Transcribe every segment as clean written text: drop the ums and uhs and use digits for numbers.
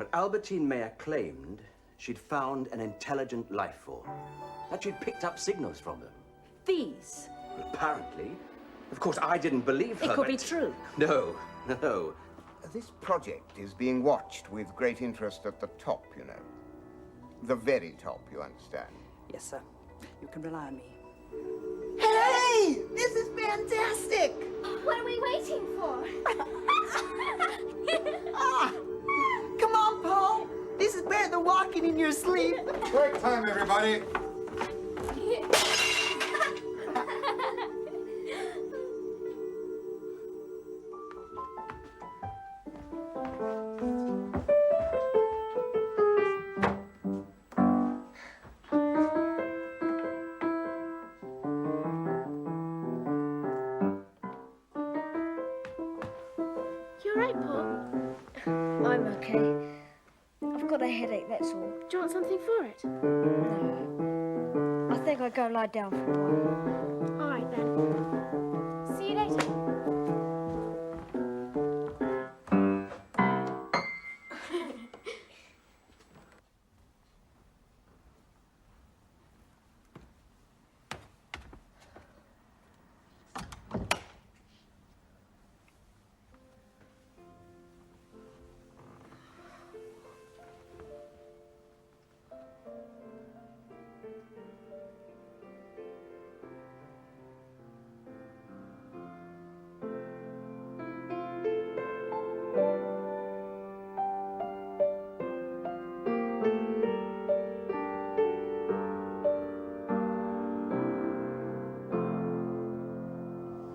But Albertine Mayer claimed she'd found an intelligent life form, that she'd picked up signals from them. These? Apparently. Of course, I didn't believe her. It could be true. No, no. This project is being watched with great interest at the top, you know. The very top, you understand. Yes, sir. You can rely on me. Hey! This is fantastic! What are we waiting for? Come on, Paul! This is better than walking in your sleep. Break time, everybody. You alright, Paul? I'm okay. I've got a headache, that's all. Do you want something for it? No. I think I'll go lie down for a while. Alright then. See you later.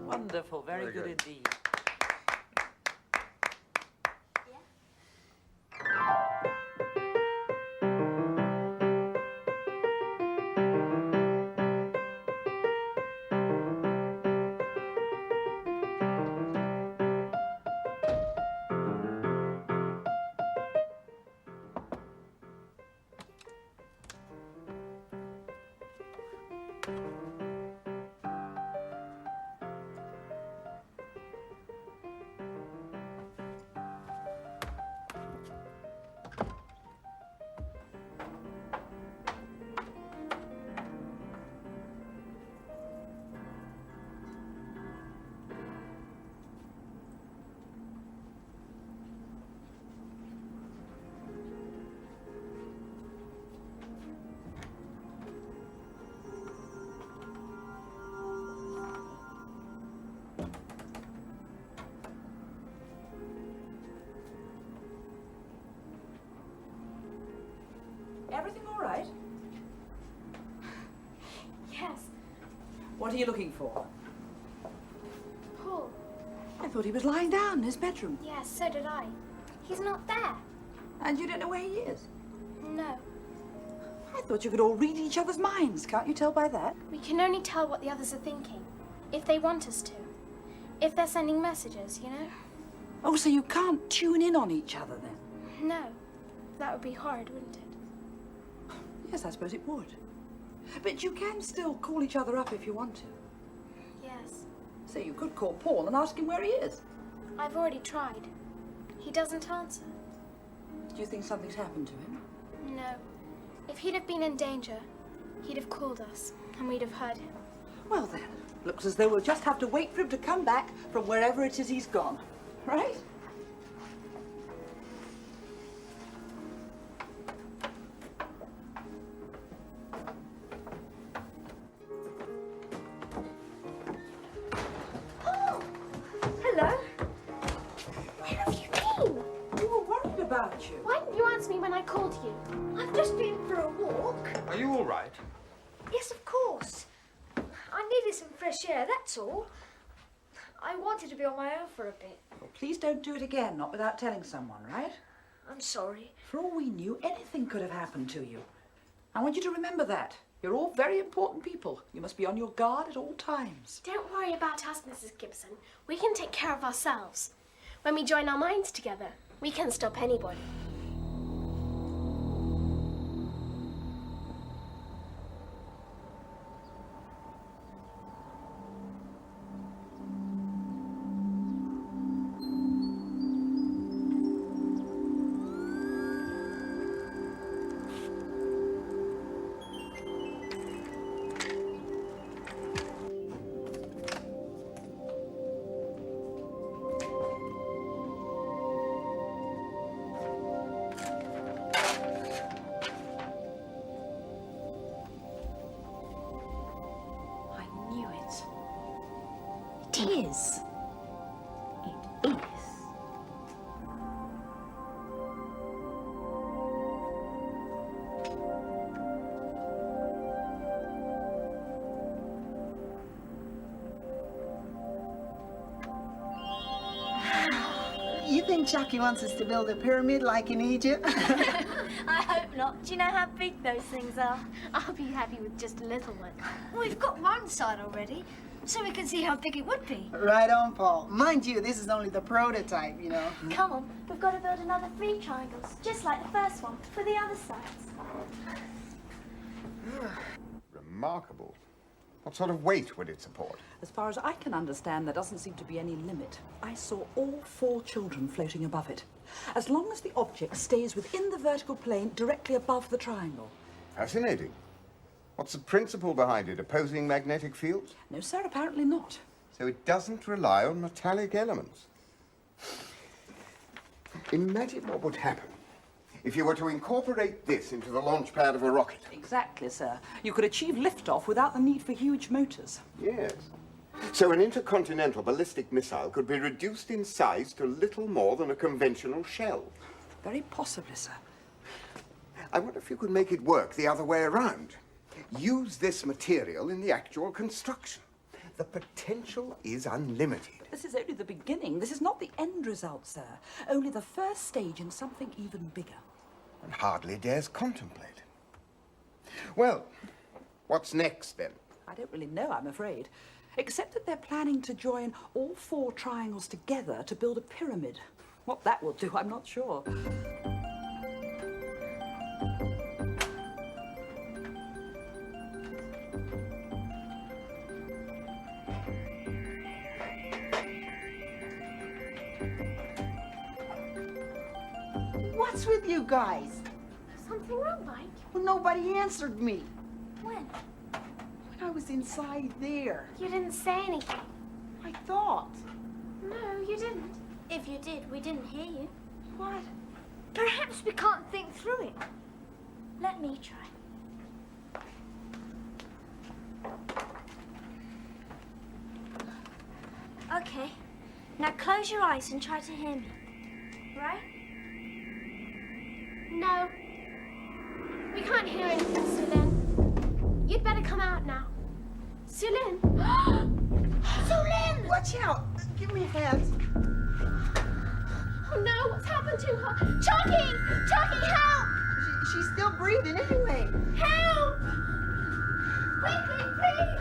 Wonderful, very good indeed. Everything all right? Yes. What are you looking for? Paul. I thought he was lying down in his bedroom. Yes, so did I. He's not there. And you don't know where he is? No. I thought you could all read each other's minds. Can't you tell by that? We can only tell what the others are thinking. If they want us to. If they're sending messages, you know? Oh, so you can't tune in on each other then? No. That would be hard, wouldn't it? Yes, I suppose it would. But you can still call each other up if you want to. Yes. So you could call Paul and ask him where he is. I've already tried. He doesn't answer. Do you think something's happened to him? No. If he'd have been in danger, he'd have called us, and we'd have heard him. Well then, looks as though we'll just have to wait for him to come back from wherever it is he's gone. Right? Hello. Where have you been? We were worried about you. Why didn't you answer me when I called you? I've just been for a walk. Are you all right? Yes, of course. I needed some fresh air, that's all. I wanted to be on my own for a bit. Well, please don't do it again, not without telling someone, right? I'm sorry. For all we knew, anything could have happened to you. I want you to remember that. You're all very important people. You must be on your guard at all times. Don't worry about us, Mrs. Gibson. We can take care of ourselves. When we join our minds together, we can stop anybody. is. It is. You think Chucky wants us to build a pyramid like in Egypt? I hope not. Do you know how big those things are? I'll be happy with just a little one. Well, we've got one side already, so we can see how big it would be. Right on, Paul. Mind you, this is only the prototype, you know. Come on, we've got to build another 3 triangles, just like the first one, for the other sides. Remarkable. What sort of weight would it support? As far as I can understand, there doesn't seem to be any limit. I saw all 4 children floating above it. As long as the object stays within the vertical plane directly above the triangle. Fascinating. What's the principle behind it? Opposing magnetic fields? No, sir, apparently not. So it doesn't rely on metallic elements. Imagine what would happen if you were to incorporate this into the launch pad of a rocket. Exactly, sir. You could achieve liftoff without the need for huge motors. Yes. So an intercontinental ballistic missile could be reduced in size to little more than a conventional shell. Very possibly, sir. I wonder if you could make it work the other way around. Use this material in the actual construction. The potential is unlimited. This is only the beginning. This is not the end result, sir. Only the first stage in something even bigger. And hardly dares contemplate. Well, what's next then? I don't really know, I'm afraid. Except that they're planning to join all 4 triangles together to build a pyramid. What that will do, I'm not sure. What's with you guys? Something wrong, Mike? Well, nobody answered me When? when I was inside there. You didn't say anything. I thought. No, you didn't. If you did, we didn't hear you. What? Perhaps we can't think through it. Let me try. Okay. Now close your eyes and try to hear me. Right? No. We can't hear anything, Sulin. You'd better come out now. Sulin! Sulin! Watch out! Give me a hand. Oh no, what's happened to her? Chocky! Chocky, help! She's still breathing anyway. Help! Quickly, please!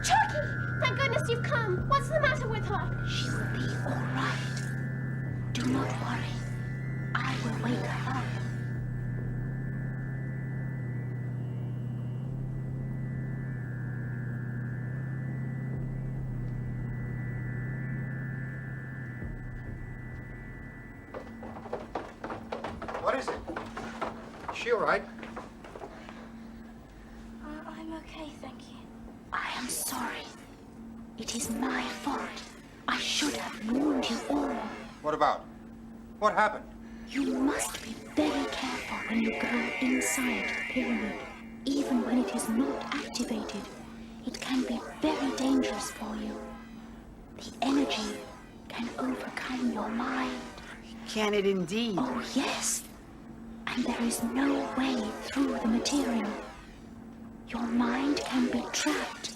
Chocky! Thank goodness you've come. What's the matter with her? She will be all right. Do not worry. I will wake her up. What is it? Is she all right? I'm okay, thank you. I am sorry. It is my fault. I should have warned you all. What about? What happened? You must be very careful when you go inside the pyramid. Even when it is not activated, it can be very dangerous for you. The energy can overcome your mind. Can it indeed? Oh, yes. And there is no way through the material. Your mind can be trapped.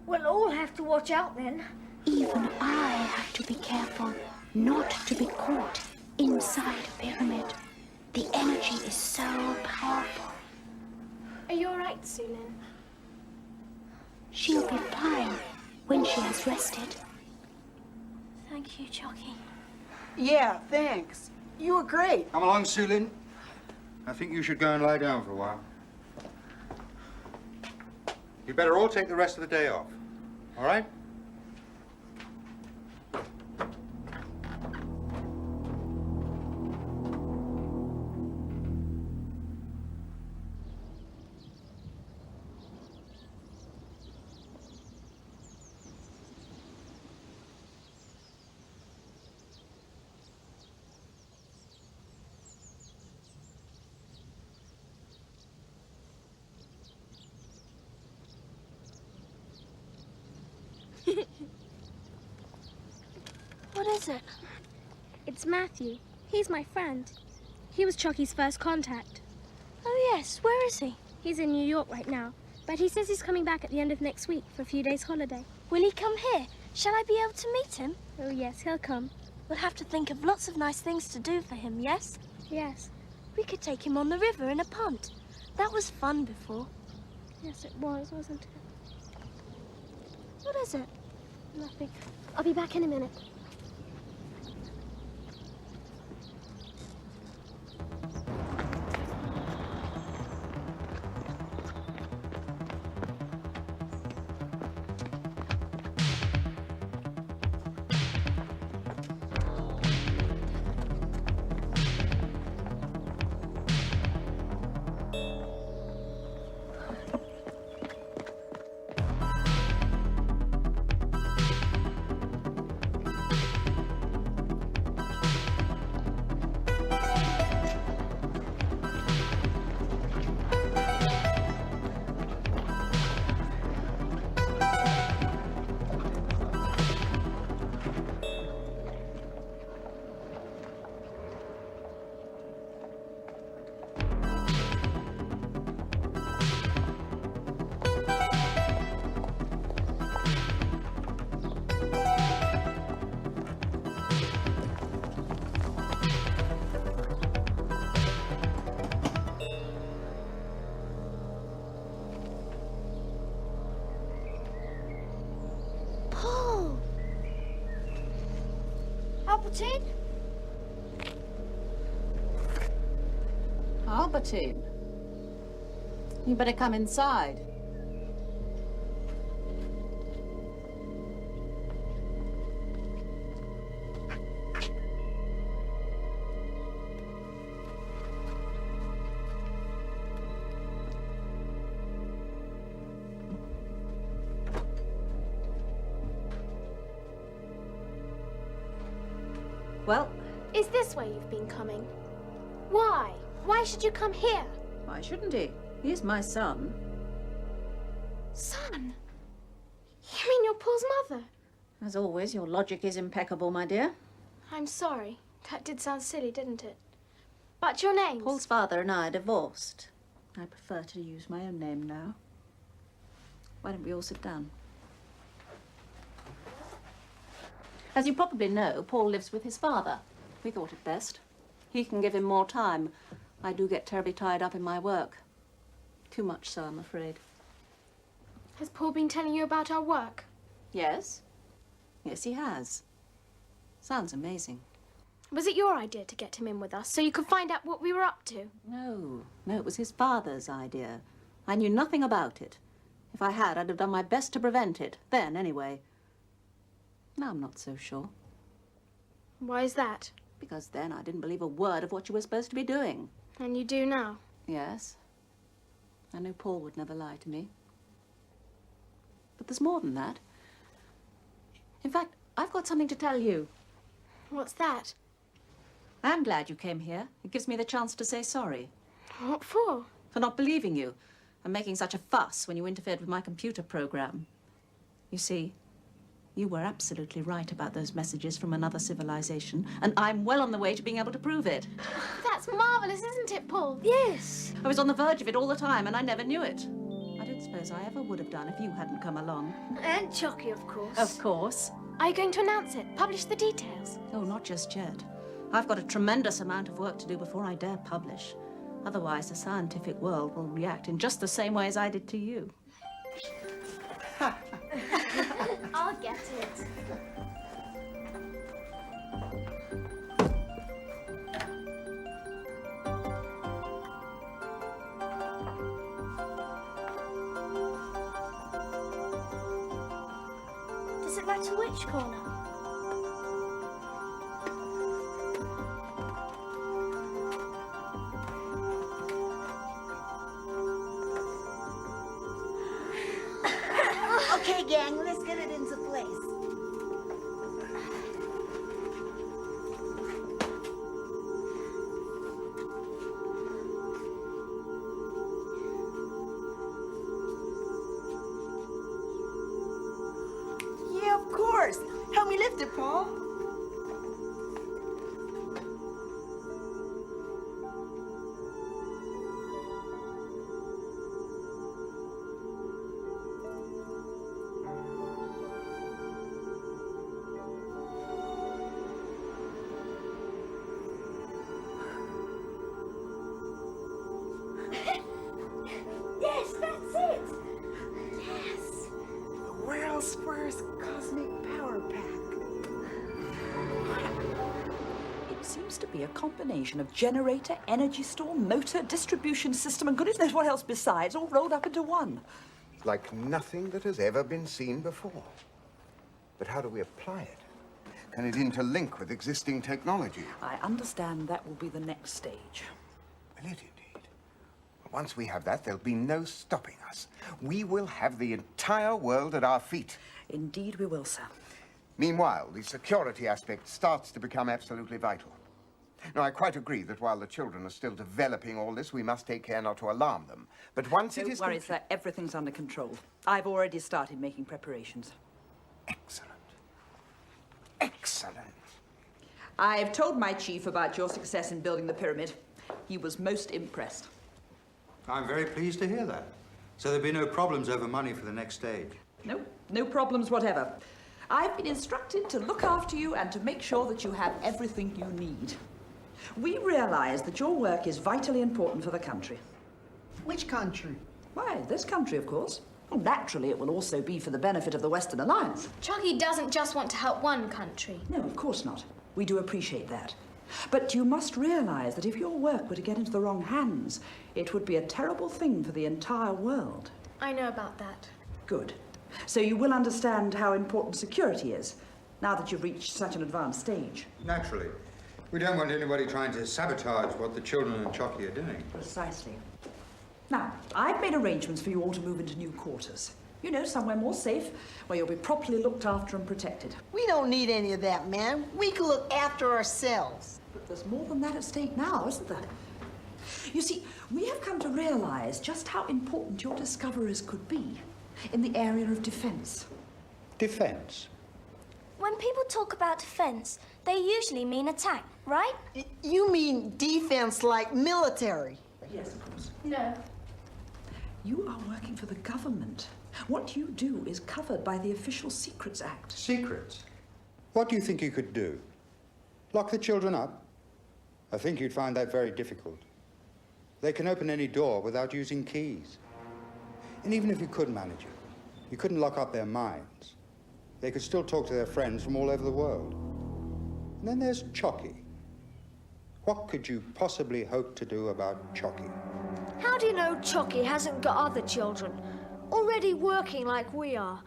We'll all have to watch out then. Even I have to be careful not to be caught inside a pyramid. The energy is so powerful. Are you all right, Sulin? She'll be fine when she has rested. Thank you, Chocky. Yeah, thanks. You were great. Come along, Sulin. I think you should go and lie down for a while. You better all take the rest of the day off. All right? What is it? It's Matthew. He's my friend. He was Chocky's first contact. Oh, yes. Where is he? He's in New York right now, but he says he's coming back at the end of next week for a few days' holiday. Will he come here? Shall I be able to meet him? Oh, yes, he'll come. We'll have to think of lots of nice things to do for him, yes? Yes. We could take him on the river in a punt. That was fun before. Yes, it was, wasn't it? What is it? Nothing. I'll be back in a minute. Albertine? Albertine, you better come inside. Well, Is this where you've been coming? Why? Why should you come here? why shouldn't he? He's my son. Son? You mean you're Paul's mother? As always, your logic is impeccable, my dear. I'm sorry. That did sound silly, didn't it? But your name's... Paul's father and I are divorced. I prefer to use my own name now. Why don't we all sit down? As you probably know, Paul lives with his father. We thought it best. He can give him more time. I do get terribly tied up in my work. Too much so, I'm afraid. Has Paul been telling you about our work? Yes? Yes, he has. Sounds amazing. Was it your idea to get him in with us so you could find out what we were up to? No, it was his father's idea. I knew nothing about it. If I had, I'd have done my best to prevent it. Then, anyway. Now I'm not so sure. Why is that? Because then I didn't believe a word of what you were supposed to be doing. And you do now? Yes. I knew Paul would never lie to me. But there's more than that. In fact, I've got something to tell you. What's that? I'm glad you came here. It gives me the chance to say sorry. What for? For not believing you and making such a fuss when you interfered with my computer program. You see, you were absolutely right about those messages from another civilization, and I'm well on the way to being able to prove it. That's marvellous, isn't it, Paul? Yes. I was on the verge of it all the time, and I never knew it. I don't suppose I ever would have done if you hadn't come along. And Chocky, of course. Of course. Are you going to announce it? Publish the details? Oh, not just yet. I've got a tremendous amount of work to do before I dare publish. Otherwise, the scientific world will react in just the same way as I did to you. I'll get it. Does it matter which corner? Okay, gang, let's get it into place. Lift it, Paul. Yes, that's it. Yes. The world's first cosmic power pack. It seems to be a combination of generator, energy store, motor, distribution system, and goodness knows what else besides, all rolled up into one. Like nothing that has ever been seen before. But how do we apply it? Can it interlink with existing technology? I understand that will be the next stage. Will it indeed? Once we have that, there'll be no stopping us. We will have the entire world at our feet. Indeed we will, sir. Meanwhile, the security aspect starts to become absolutely vital. Now, I quite agree that while the children are still developing all this, we must take care not to alarm them. But once it Don't is... worry, sir. Everything's under control. I've already started making preparations. Excellent. Excellent. I've told my chief about your success in building the pyramid. He was most impressed. I'm very pleased to hear that. So there'll be no problems over money for the next stage. No, no problems whatever. I've been instructed to look after you and to make sure that you have everything you need. We realize that your work is vitally important for the country. Which country? Why, this country, of course. Well, naturally, it will also be for the benefit of the Western Alliance. Chocky doesn't just want to help one country. No, of course not. We do appreciate that. But you must realize that if your work were to get into the wrong hands, it would be a terrible thing for the entire world. I know about that. Good. So you will understand how important security is, now that you've reached such an advanced stage. Naturally. We don't want anybody trying to sabotage what the children and Chocky are doing. Precisely. Now, I've made arrangements for you all to move into new quarters. You know, somewhere more safe, where you'll be properly looked after and protected. We don't need any of that, man. We can look after ourselves. But there's more than that at stake now, isn't there? You see, we have come to realize just how important your discoveries could be in the area of defense. Defense? When people talk about defense, they usually mean attack, right? You mean defense like military? Yes, of course. No. You are working for the government. What you do is covered by the Official Secrets Act. Secrets? What do you think you could do? Lock the children up? I think you'd find that very difficult. They can open any door without using keys. And even if you could manage it, you couldn't lock up their minds. They could still talk to their friends from all over the world. And then there's Chocky. What could you possibly hope to do about Chocky? How do you know Chocky hasn't got other children already working like we are?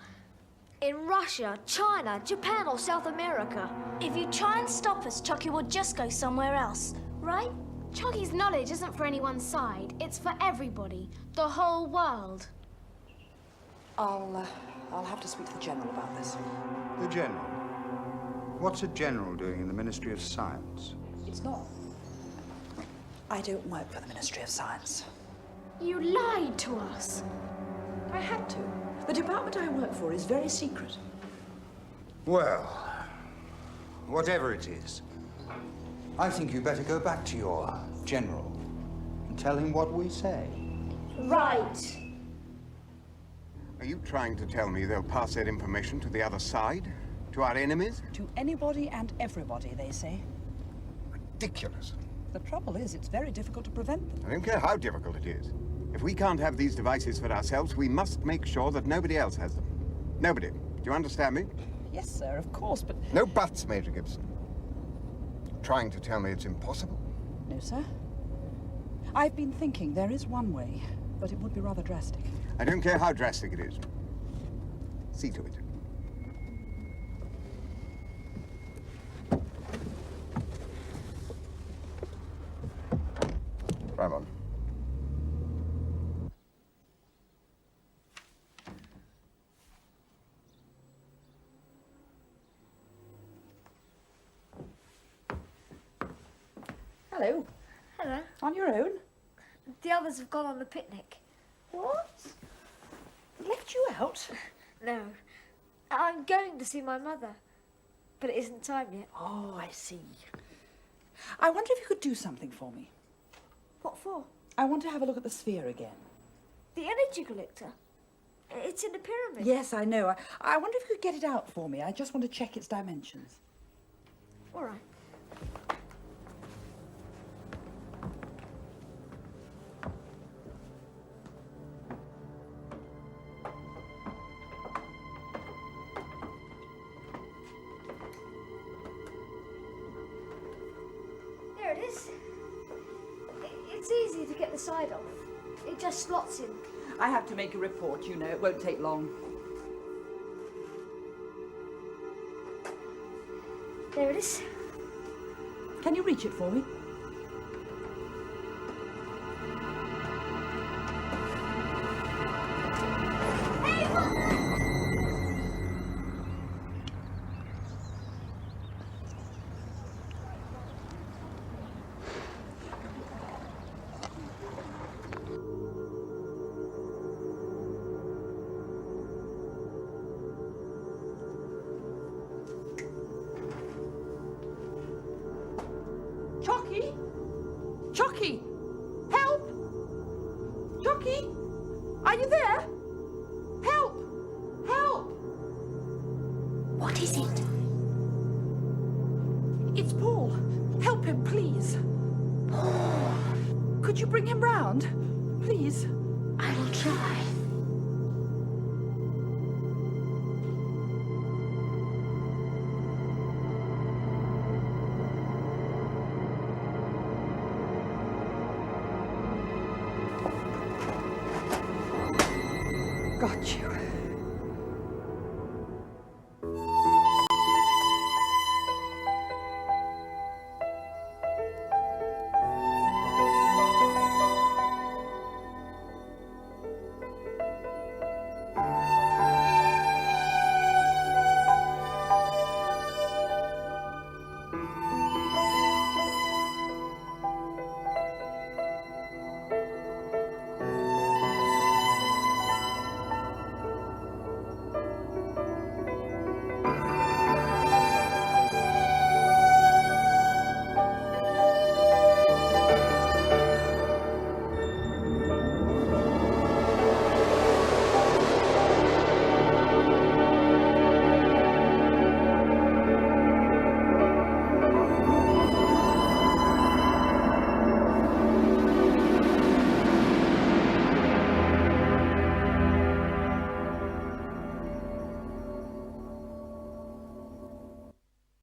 In Russia, China, Japan, or South America. If you try and stop us, Chocky will just go somewhere else, right? Chocky's knowledge isn't for anyone's side. It's for everybody. The whole world. I'll have to speak to the General about this. The General? What's a general doing in the Ministry of Science? It's not. I don't work for the Ministry of Science. You lied to us. I had to. The department I work for is very secret. Well, whatever it is, I think you better go back to your general and tell him what we say. Right. Are you trying to tell me they'll pass that information to the other side? To our enemies? To anybody and everybody, they say. Ridiculous. The trouble is, it's very difficult to prevent them. I don't care how difficult it is. If we can't have these devices for ourselves, we must make sure that nobody else has them. Nobody. Do you understand me? Yes, sir, of course, but... No buts, Major Gibson. Trying to tell me it's impossible? No, sir. I've been thinking there is one way, but it would be rather drastic. I don't care how drastic it is. See to it. Drive on. Hello. Hello. On your own? The others have gone on the picnic. What? Left you out? No. I'm going to see my mother. but it isn't time yet. Oh, I see. I wonder if you could do something for me. What for? I want to have a look at the sphere again. The energy collector. It's in the pyramid. Yes, I know. I wonder if you could get it out for me. I just want to check its dimensions. All right. There it is. It's easy to get the side off. It just slots in. I have to make a report, you know. It won't take long. There it is. Can you reach it for me? Chocky? Chocky! Help! Chocky! Are you there? Help! Help! What is it? It's Paul. Help him, please. Could you bring him round? Please. I will try.